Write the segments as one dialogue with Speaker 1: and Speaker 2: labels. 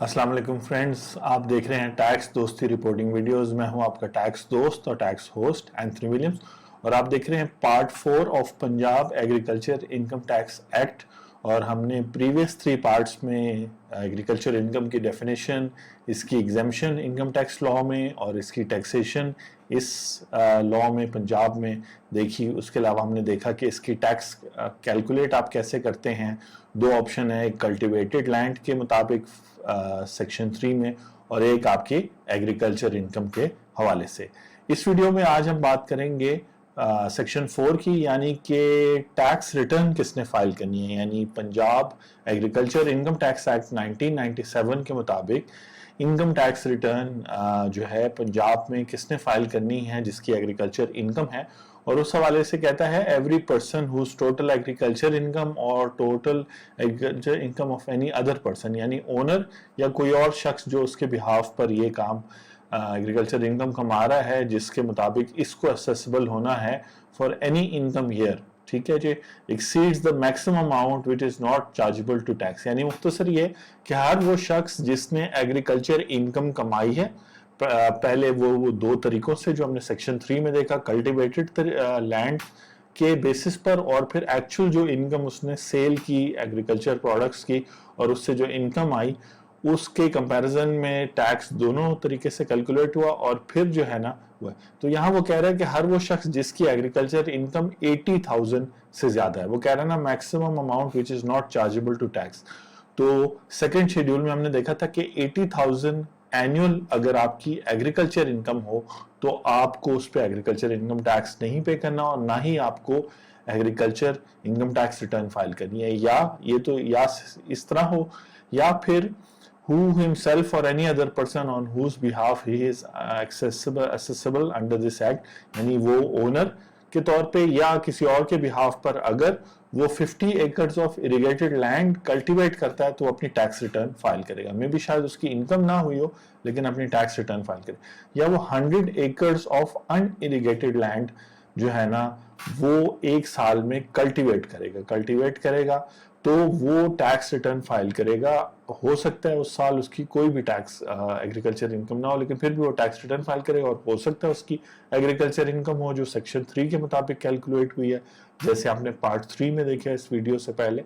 Speaker 1: अस्सलाम वालेकुम फ्रेंड्स, आप देख रहे हैं टैक्स दोस्ती रिपोर्टिंग वीडियोस। मैं हूं आपका टैक्स दोस्त और टैक्स होस्ट एंथनी विलियम्स, और आप देख रहे हैं part 4 of Punjab agriculture income tax act. और हमने प्रीवियस 3 पार्ट्स में एग्रीकल्चर इनकम की डेफिनेशन, इसकी एग्जेम्पशन इनकम टैक्स लॉ में और इसकी टैक्सेशन इस लॉ में पंजाब में देखी। उसके अलावा हमने देखा कि इसकी टैक्स कैलकुलेट आप कैसे करते हैं। 2 ऑप्शन है, एक कल्टिवेटेड लैंड के मुताबिक सेक्शन 3 में और एक आपकी एग्रीकल्चर इनकम के हवाले से। इस वीडियो में आज हम बात करेंगे सेक्शन 4 की, यानी कि टैक्स रिटर्न किसने फाइल करनी है। यानी Punjab agriculture income tax act 1997 के मुताबिक इनकम टैक्स रिटर्न जो है पंजाब में किसने फाइल करनी है जिसकी एग्रीकल्चर इनकम है। और उस हवाले से कहता है every person whose total agriculture income और total agriculture income of any other person, यानी ओनर या कोई और शख्स जो उसके बिहाफ पर ये काम एग्रीकल्चर इनकम कमा रहा है, जिसके मुताबिक इसको असेसेबल होना है फॉर एनी इनकम ईयर। ठीक है जी, exceeds the maximum amount which is not chargeable to tax. यानी मुख्तसर ये कि हर वो शख्स जिसने एग्रीकल्चर इनकम कमाई है, पहले वो 2 तरीकों से जो हमने सेक्शन 3 में देखा, कल्टिवेटेड लैंड के बेसिस पर, और फिर एक्चुअल जो इनकम उसने सेल की एग्रीकल्चर प्रोडक्ट्स की और उससे जो इनकम आई उसके कंपैरिजन में टैक्स दोनों तरीके से कैलकुलेट हुआ और फिर जो है ना हुआ। तो यहाँ वो कह रहा है कि हर वो शख्स जिसकी एग्रीकल्चर इनकम 80,000 से ज्यादा है, वो कह रहा है ना maximum amount which is not chargeable to tax. तो सेकंड शेड्यूल में हमने देखा था कि 80,000 एनुअल अगर आपकी एग्रीकल्चर इनकम हो तो आपको उस पर एग्रीकल्चर इनकम टैक्स नहीं पे करना और ना ही आपको agriculture income tax return file करनी है। या ये तो या इस तरह हो, या फिर who himself or any other person on whose behalf he is accessible under this act, यानी वो ओनर के तौर पे या किसी और के बिहाफ पर अगर वो 50 acres of irrigated land cultivate करता है तो अपनी टैक्स रिटर्न फाइल करेगा। मे भी शायद उसकी इनकम ना हुई हो लेकिन अपनी टैक्स रिटर्न फाइल करे। या वो 100 एकर्स ऑफ अनइरिगेटेड लैंड जो है ना वो 1 साल में कल्टीवेट करेगा तो वो टैक्स रिटर्न फाइल करेगा। हो सकता है उस साल उसकी कोई भी टैक्स एग्रीकल्चर इनकम ना हो, लेकिन फिर भी वो टैक्स रिटर्न फाइल करेगा। और हो सकता है उसकी एग्रीकल्चर इनकम हो जो सेक्शन 3 के मुताबिक कैलकुलेट हुई है, जैसे आपने पार्ट 3 में देखा इस वीडियो से पहले,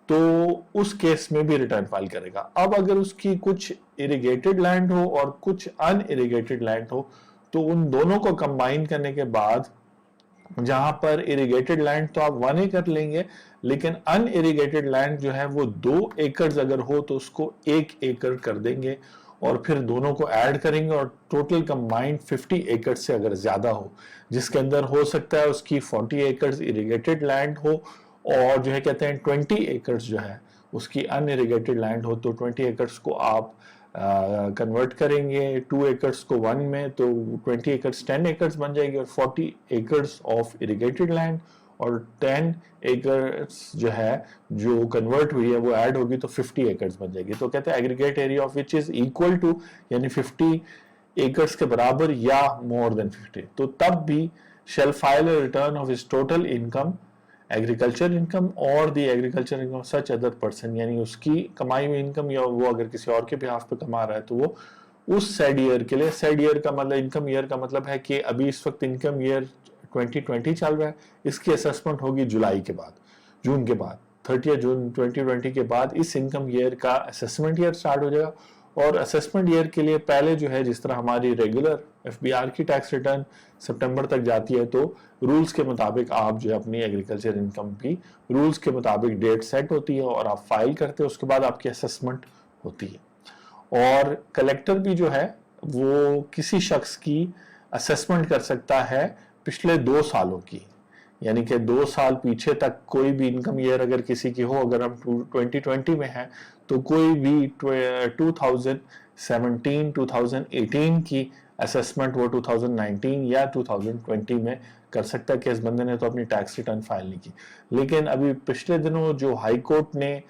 Speaker 1: तो उस केस में भी रिटर्न फाइल करेगा। अब अगर उसकी कुछ इरिगेटेड लैंड हो और कुछ अनइरिगेटेड लैंड हो तो उन दोनों को कंबाइन करने के बाद जहां पर इरिगेटेड लैंड तो आप 1 एकड़ लेंगे, लेकिन अनइरिगेटेड लैंड जो है वो 2 एकड़ अगर हो तो उसको 1 एकड़ कर देंगे और फिर दोनों को ऐड करेंगे और टोटल कंबाइंड 50 एकड़ से अगर ज्यादा हो, जिसके अंदर हो सकता है उसकी 40 एकड़ इरिगेटेड लैंड हो और जो है कहते हैं 20 एकड़ जो है उसकी अनइरिगेटेड लैंड हो, तो 20 एकड़ को आप कन्वर्ट करेंगे 2 एकर्स को 1 में, तो 20 एकर्स 10 एकर्स बन जाएगी और 40 एकर्स ऑफ इरिगेटेड लैंड और 10 एकर्स जो है जो कन्वर्ट हुई है वो ऐड होगी तो 50 एकर्स बन जाएगी। तो कहते हैं aggregate area of which is equal to, यानी 50 एकर्स के बराबर या मोर देन 50, तो तब भी shall file a return of his total income agriculture income और the agriculture income such other person, यानी उसकी कमाई हुई इनकम या वो अगर किसी और के बिहाफ पे कमा रहा है तो वो उस सेड ईयर के लिए, सेड ईयर का मतलब इनकम ईयर का मतलब है कि अभी इस वक्त इनकम ईयर 2020 चल रहा है, इसकी असेसमेंट होगी जुलाई के बाद, जून के बाद, 30 जून 2020 के बाद इस इनकम ईयर का असेसमेंट ईयर स्टार्ट हो जाएगा। और असेसमेंट ईयर के लिए पहले जो है जिस तरह हमारी रेगुलर एफबीआर की टैक्स रिटर्न सितंबर तक जाती है, तो रूल्स के मुताबिक आप जो है अपनी एग्रीकल्चर इनकम की रूल्स के मुताबिक डेट सेट होती है और आप फाइल करते हैं, उसके बाद आपकी असेसमेंट होती है। और कलेक्टर भी जो है वो किसी शख्स की असेसमेंट कर सकता है पिछले 2 सालों की, यानी कि 2 साल पीछे तक कोई भी इनकम ईयर अगर किसी की हो, अगर हम 2020 में हैं तो कोई भी 2017 2018 की असेसमेंट वो 2019 या 2020 में कर सकता है कि इस बंदे ने तो अपनी टैक्स रिटर्न फाइल नहीं की। लेकिन अभी पिछले दिनों जो हाई कोर्ट ने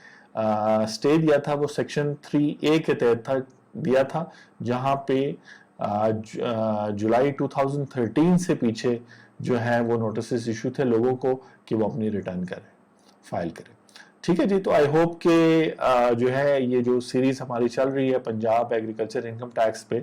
Speaker 1: स्टे दिया था वो सेक्शन 3A के तहत दिया था, जहां पे जुलाई 2013 से पीछे जो है वो नोटिस इशू थे लोगों को कि वो अपनी रिटर्न करें, फाइल करें। ठीक है जी, तो आई होप कि जो है ये जो सीरीज हमारी चल रही है पंजाब एग्रीकल्चर इनकम टैक्स पे,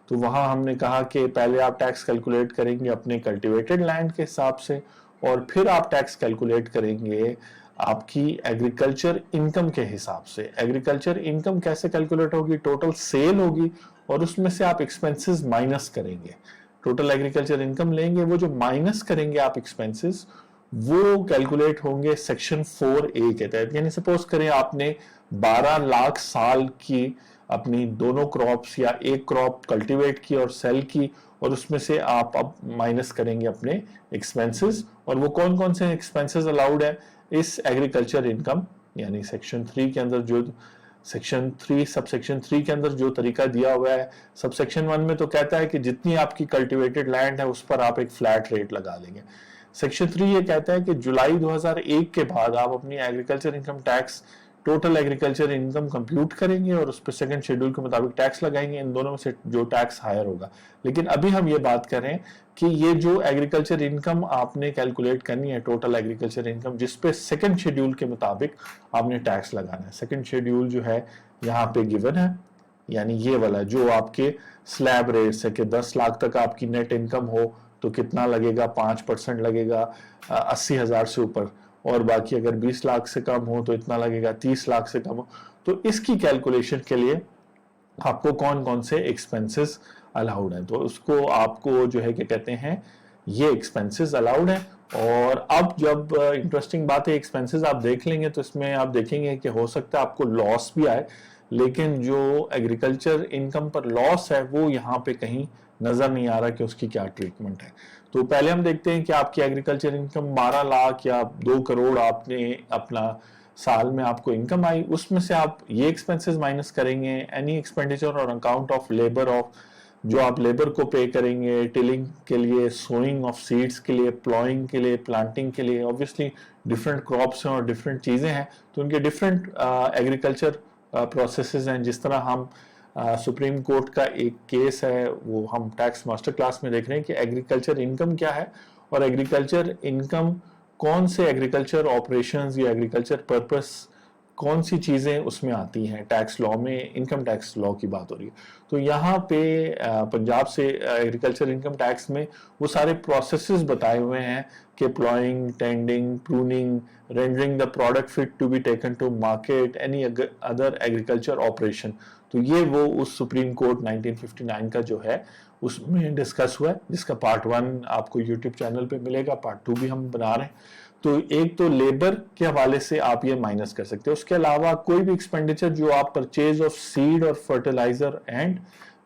Speaker 1: तो वहाँ हमने कहा कि पहले आप टैक्स कैलकुलेट करेंगे अपने कल्टिवेटेड लैंड के हिसाब से, और फिर आप टैक्स कैलकुलेट करेंगे आपकी एग्रीकल्चर इनकम के हिसाब से। एग्रीकल्चर इनकम कैसे कैलकुलेट होगी? टोटल सेल होगी और उसमें से आप एक्सपेंसेस माइनस करेंगे। टोटल एग्रीकल्चर इनकम लेंगे, वो जो माइनस करेंगे आप एक्सपेंसेस, वो कैलकुलेट होंगे सेक्शन 4A के तहत। यानी सपोज करें आपने 12 लाख साल की अपनी दोनों क्रॉप्स या एक क्रॉप कल्टीवेट की और सेल की, और उसमें से आप अब माइनस करेंगे अपने एक्सपेंसेस। और वो कौन कौन से एक्सपेंसेस अलाउड है इस एग्रीकल्चर इनकम, यानी सेक्शन 3 के अंदर जो सेक्शन 3 सब सेक्शन 3 के अंदर जो तरीका दिया हुआ है। सब सेक्शन 1 में तो कहता है कि जितनी आपकी कल्टीवेटेड लैंड है उस पर आप एक फ्लैट रेट लगा लेंगे। सेक्शन 3 ये कहता है कि जुलाई 2001 के बाद आप अपनी agriculture income tax total agriculture income compute करेंगे और उस पर सेकंड शेड्यूल के मुताबिक टैक्स लगाएंगे, इन दोनों में से जो टैक्स हायर होगा। लेकिन अभी हम ये बात करें कि ये जो एग्रीकल्चर इनकम आपने कैलकुलेट करनी है, टोटल एग्रीकल्चर इनकम, जिसपे सेकंड शेड्यूल के मुताबिक आपने टैक्स लगाना है। सेकंड शेड्यूल जो है यहाँ पे गिवन है, यानी ये वाला जो आपके स्लैब रेट्स है कि 10 लाख तक आपकी नेट इनकम हो तो कितना लगेगा, 5% लगेगा 80,000 से ऊपर, और बाकी अगर 20 लाख से कम हो तो इतना लगेगा, 30 लाख से कम हो। तो इसकी कैलकुलेशन के लिए आपको कौन कौन से एक्सपेंसेस अलाउड हैं, तो उसको आपको जो है क्या कहते हैं, ये एक्सपेंसेस अलाउड हैं। और अब जब इंटरेस्टिंग बात है, एक्सपेंसेस आप देख लेंगे तो इसमें आप देखेंगे कि हो सकता है आपको लॉस भी आए, लेकिन जो एग्रीकल्चर इनकम पर लॉस है वो यहाँ पे कहीं नजर नहीं आ रहा कि उसकी क्या ट्रीटमेंट है। तो पहले हम देखते हैं कि आपकी एग्रीकल्चर इनकम 12 लाख या 2 करोड़ आपने अपना साल में आपको इनकम आई, उसमें से आप ये एक्सपेंसेस माइनस करेंगे, any expenditure on account of labour of, जो आप लेबर को पे करेंगे टिलिंग के लिए, सोइंग ऑफ सीड्स के लिए, प्लॉइंग के लिए, प्लांटिंग के लिए। ऑब्वियसली डिफरेंट क्रॉप्स हैं और डिफरेंट चीज़ें हैं, तो उनके डिफरेंट एग्रीकल्चर प्रोसेसेस हैं। जिस तरह हम सुप्रीम कोर्ट का एक केस है वो हम टैक्स मास्टर क्लास में देख रहे हैं कि एग्रीकल्चर इनकम क्या है, और एग्रीकल्चर इनकम कौन से एग्रीकल्चर ऑपरेशंस या एग्रीकल्चर पर्पस कौन सी चीज़ें उसमें आती हैं टैक्स लॉ में, इनकम टैक्स लॉ की बात हो रही है। तो यहाँ पे पंजाब से एग्रीकल्चर इनकम टैक्स में वो सारे प्रोसेसेस बताए हुए हैं कि ploughing, tending, pruning, rendering the product fit to be taken to market, any other agriculture operation. तो ये वो उस सुप्रीम कोर्ट 1959 का जो है उसमें डिस्कस हुआ है, जिसका पार्ट 1 आपको यूट्यूब चैनल पे मिलेगा, पार्ट 2 भी हम बना रहे हैं। तो एक तो लेबर के हवाले से आप ये माइनस कर सकते हैं। उसके अलावा कोई भी एक्सपेंडिचर जो आप परचेज ऑफ सीड और फर्टिलाइजर एंड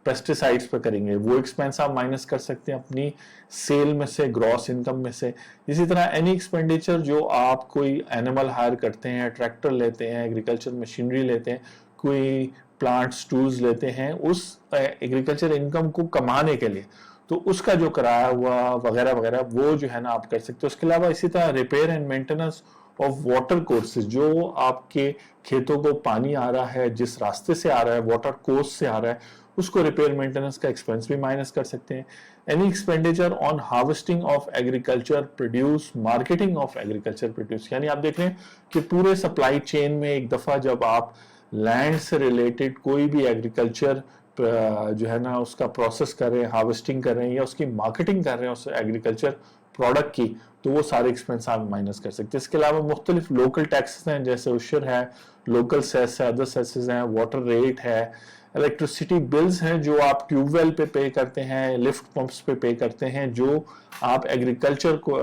Speaker 1: पेस्टिसाइड्स पर करेंगे, वो एक्सपेंस आप माइनस कर सकते हैं अपनी सेल में से, ग्रॉस इनकम में से। इसी तरह एनी एक्सपेंडिचर जो आप कोई एनिमल हायर करते हैं, ट्रैक्टर लेते हैं, एग्रीकल्चर मशीनरी लेते हैं, कोई प्लांट्स टूल्स लेते हैं उस एग्रीकल्चर इनकम को कमाने के लिए, तो उसका जो कराया हुआ वगैरह वगैरह वो जो है ना आप कर सकते हो। उसके अलावा इसी तरह repair and maintenance of water courses, जो आपके खेतों को पानी आ रहा है जिस रास्ते से आ रहा है, वाटर कोर्स से आ रहा है, उसको रिपेयर मेंटेनेंस का एक्सपेंस भी माइनस कर सकते हैं। Any expenditure on harvesting of agriculture produce, marketing of agriculture produce, यानी आप देख रहे हैं कि पूरे सप्लाई चेन में एक दफा जब आप लैंड से रिलेटेड कोई भी एग्रीकल्चर जो है ना उसका प्रोसेस कर रहे हैं, हार्वेस्टिंग कर रहे हैं या उसकी मार्केटिंग कर रहे हैं उस एग्रीकल्चर प्रोडक्ट की, तो वो सारे एक्सपेंस आप माइनस कर सकते हैं। इसके अलावा मुख्तलिफ लोकल टैक्सेस हैं, जैसे उशर है, लोकल सेस है, अदर सेसेस हैं, वाटर रेट है, इलेक्ट्रिसिटी बिल्स हैं जो आप ट्यूबवेल पे करते हैं, लिफ्ट पंप्स पे करते हैं जो आप एग्रीकल्चर को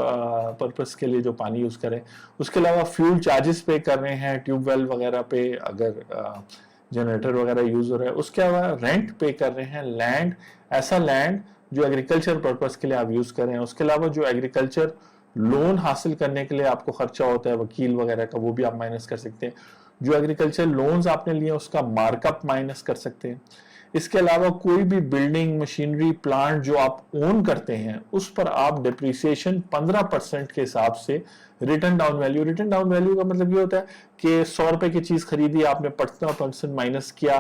Speaker 1: पर्पस के लिए जो पानी यूज करें। उसके अलावा फ्यूल चार्जेस पे कर रहे हैं ट्यूबवेल वगैरह पे, अगर जनरेटर वगैरह यूज हो रहा है। उसके अलावा रेंट पे कर रहे हैं लैंड, ऐसा लैंड जो एग्रीकल्चर पर्पस के लिए आप यूज कर रहे हैं। उसके अलावा जो एग्रीकल्चर लोन हासिल करने के लिए आपको खर्चा होता है वकील वगैरह का, वो भी आप माइनस कर सकते हैं। जो एग्रीकल्चर लोन्स आपने लिए उसका मार्कअप माइनस कर सकते हैं। इसके अलावा कोई भी बिल्डिंग, मशीनरी, प्लांट जो आप ओन करते हैं उस पर आप डिप्रिसिएशन 15% के हिसाब से return down value, return down value का मतलब ये होता है कि 100 रुपए की चीज खरीदी, आपने 15% माइनस किया,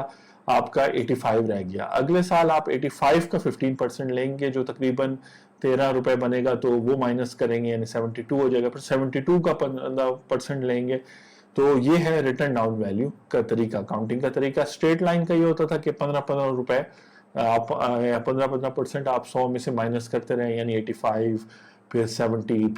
Speaker 1: आपका 85 रह गया। अगले साल आप 85 का 15% लेंगे जो तकरीबन 13 रुपए बनेगा, तो वो माइनस करेंगे यानी 72 हो जाएगा। फिर 72 का 15% लेंगे तो ये है रिटर्न डाउन वैल्यू का तरीका, अकाउंटिंग का तरीका। स्ट्रेट लाइन का ये होता था कि 15-15 रुपए आप 15% आप 100 में से माइनस करते रहे, यानी 85, फिर 70,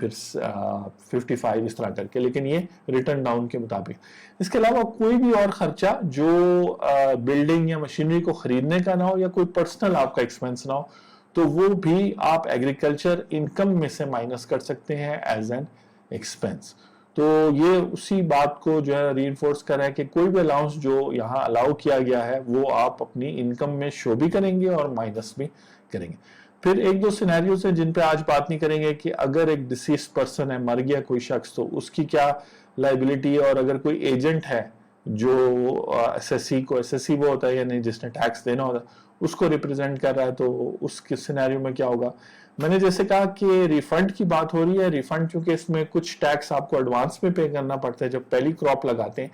Speaker 1: फिर 55 इस तरह करके, लेकिन ये रिटर्न डाउन के मुताबिक। इसके अलावा कोई भी और खर्चा जो बिल्डिंग या मशीनरी को खरीदने का ना हो या कोई पर्सनल आपका एक्सपेंस ना हो, तो वो भी आप एग्रीकल्चर इनकम में से माइनस कर सकते हैं एज एन एक्सपेंस। तो ये उसी बात को जो है रीइंफोर्स कर रहा है कि कोई भी अलाउंस जो यहाँ अलाउ किया गया है वो आप अपनी इनकम में शो भी करेंगे और माइनस भी करेंगे। फिर एक दो सिनेरियोज हैं जिन पे आज बात नहीं करेंगे कि अगर एक डिसीज पर्सन है, मर गया कोई शख्स, तो उसकी क्या लाइबिलिटी है, और अगर कोई एजेंट है जो एसएससी को, एसएससी वो होता है यानी जिसने टैक्स देना होता है, उसको रिप्रेजेंट कर रहा है, तो उसके सिनेरियो में क्या होगा। मैंने जैसे कहा कि रिफंड की बात हो रही है, रिफंड चूंकि इसमें कुछ टैक्स आपको एडवांस में पे करना पड़ता है जब पहली क्रॉप लगाते हैं,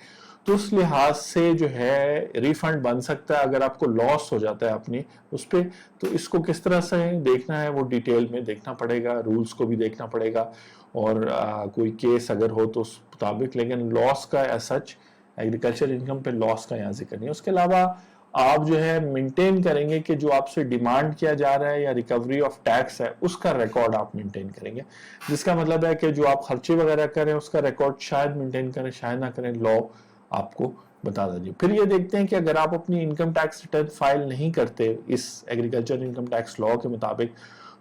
Speaker 1: तो उस लिहाज से जो है रिफंड बन सकता है अगर आपको लॉस हो जाता है अपनी उस पर। तो इसको किस तरह से देखना है वो डिटेल में देखना पड़ेगा, रूल्स को भी देखना पड़ेगा, और कोई केस अगर हो तो उस मुताबिक, लेकिन लॉस का एज सच एग्रीकल्चर इनकम पे लॉस का यहाँ जिक्र नहीं है। उसके अलावा आप जो है मेंटेन करेंगे कि जो आपसे डिमांड किया जा रहा है या रिकवरी ऑफ टैक्स है उसका रिकॉर्ड आप मेंटेन करेंगे, जिसका मतलब है कि जो आप खर्चे वगैरह करें उसका रिकॉर्ड शायद मेंटेन करें, शायद ना करें, लॉ आपको बता दीजिए। फिर ये देखते हैं कि अगर आप अपनी इनकम टैक्स रिटर्न फाइल नहीं करते इस एग्रीकल्चर इनकम टैक्स लॉ के मुताबिक,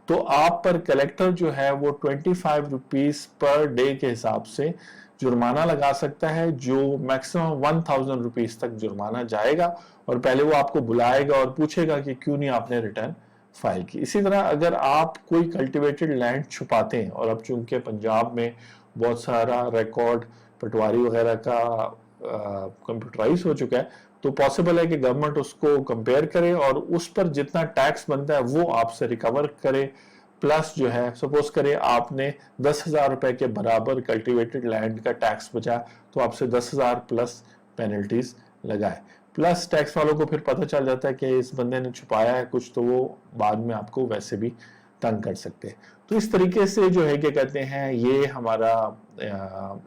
Speaker 1: तो आप पर कलेक्टर जो है वो 25 रुपीज पर डे के हिसाब से जुर्माना लगा सकता है, जो मैक्सिमम 1000 रुपीज तक जुर्माना जाएगा, और पहले वो आपको बुलाएगा और पूछेगा कि क्यों नहीं आपने रिटर्न फाइल की। इसी तरह अगर आप कोई कल्टिवेटेड लैंड छुपाते हैं, और अब चूंकि पंजाब में बहुत सारा रिकॉर्ड पटवारी वगैरह का कंप्यूटराइज हो चुका है, तो पॉसिबल है कि गवर्नमेंट उसको कंपेयर करे और उस पर जितना टैक्स बनता है वो आपसे रिकवर करे, प्लस जो है सपोज करे आपने 10,000 रुपए के बराबर कल्टिवेटेड लैंड का टैक्स बचा, तो आपसे 10,000 प्लस पेनल्टीज लगाए, प्लस टैक्स वालों को फिर पता चल जाता है कि इस बंदे ने छुपाया है कुछ, तो वो बाद में आपको वैसे भी तंग कर सकते हैं। तो इस तरीके से जो है क्या कहते हैं, ये हमारा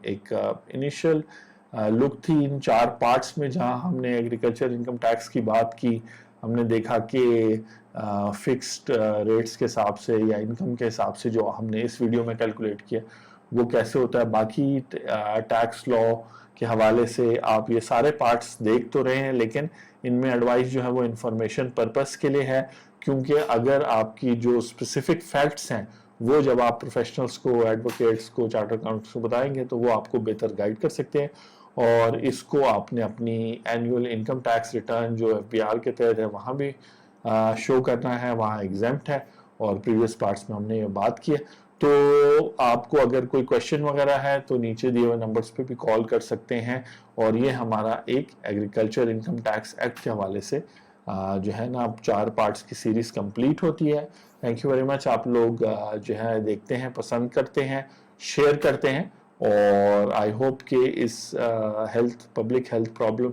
Speaker 1: एक इनिशियल लुक थी इन 4 पार्ट्स में, जहां हमने एग्रीकल्चर इनकम टैक्स की बात की। हमने देखा कि फिक्स्ड रेट्स के हिसाब से या इनकम के हिसाब से जो हमने इस वीडियो में कैलकुलेट किया वो कैसे होता है। बाकी टैक्स लॉ के हवाले से आप ये सारे पार्ट्स देख तो रहे हैं, लेकिन इनमें एडवाइस जो है वो इंफॉर्मेशन पर्पस के लिए है, क्योंकि अगर आपकी जो स्पेसिफिक फैक्ट्स हैं वो जब आप प्रोफेशनल्स को, एडवोकेट्स को, चार्टर अकाउंटेंट्स को बताएंगे तो वो आपको बेहतर गाइड कर सकते हैं। और इसको आपने अपनी एनुअल इनकम टैक्स रिटर्न जो एफबीआर के तहत है वहाँ भी शो करना है, वहाँ एग्जेम्प्ट है, और प्रीवियस पार्ट्स में हमने ये बात की है। तो आपको अगर कोई क्वेश्चन वगैरह है तो नीचे दिए हुए नंबर्स पे भी कॉल कर सकते हैं। और ये हमारा एक एग्रीकल्चर इनकम टैक्स एक्ट के हवाले से जो है ना 4 पार्ट्स की सीरीज कंप्लीट होती है। Thank you very much. आप लोग जो है देखते हैं, पसंद करते हैं, शेयर करते हैं, और आई होप कि इस पब्लिक हेल्थ प्रॉब्लम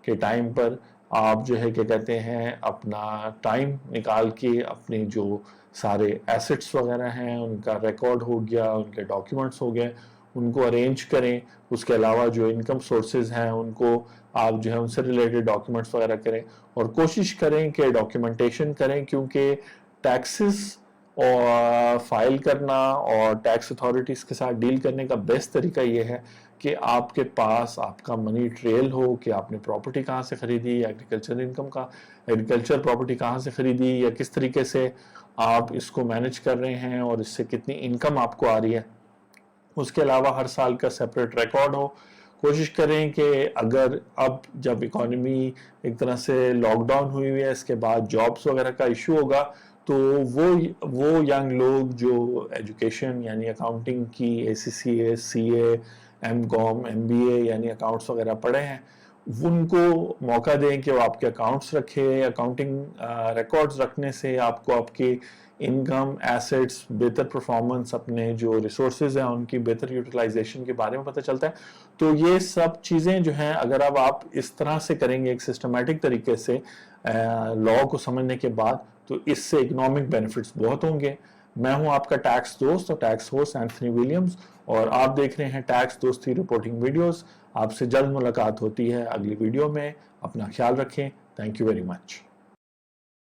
Speaker 1: के टाइम पर आप जो है क्या कहते हैं अपना टाइम निकाल के अपने जो सारे एसेट्स वगैरह हैं उनका रिकॉर्ड हो गया, उनके डॉक्यूमेंट्स हो गए, उनको अरेंज करें। उसके अलावा जो इनकम सोर्सेज हैं उनको आप जो है उनसे रिलेटेड डॉक्यूमेंट्स वगैरह करें, और कोशिश करें कि डॉक्यूमेंटेशन करें, क्योंकि टैक्सेस और फाइल करना और टैक्स अथॉरिटीज़ के साथ डील करने का बेस्ट तरीका ये है कि आपके पास आपका मनी ट्रेल हो कि आपने प्रॉपर्टी कहाँ से खरीदी, एग्रीकल्चर इनकम का, एग्रीकल्चर प्रॉपर्टी कहाँ से खरीदी, या किस तरीके से आप इसको मैनेज कर रहे हैं और इससे कितनी इनकम आपको आ रही है। उसके अलावा हर साल का सेपरेट रिकॉर्ड हो। कोशिश करें कि अगर अब जब इकोनॉमी एक तरह से लॉकडाउन हुई है, इसके बाद जॉब्स वगैरह का इशू होगा, तो वो यंग लोग जो एजुकेशन यानी अकाउंटिंग की ACCA, CA, MCOM, MBA यानी अकाउंट्स वगैरह पढ़े हैं, उनको मौका दें कि वो आपके अकाउंट्स रखें। अकाउंटिंग रिकॉर्ड्स रखने से आपको आपकी इनकम, एसेट्स, बेहतर परफॉर्मेंस, अपने जो रिसोर्सेज हैं उनकी बेहतर यूटिलाइजेशन के बारे में पता चलता है। तो ये सब चीज़ें जो हैं अगर अब आप इस तरह से करेंगे एक सिस्टमेटिक तरीके से लॉ को समझने के बाद, तो इससे इकोनॉमिक बेनिफिट्स बहुत होंगे। मैं हूं आपका टैक्स दोस्त और टैक्स होस्ट एंथनी विलियम्स, और आप देख रहे हैं टैक्स दोस्ती रिपोर्टिंग वीडियोस। आपसे जल्द मुलाकात होती है अगली वीडियो में। अपना ख्याल रखें। Thank you very much.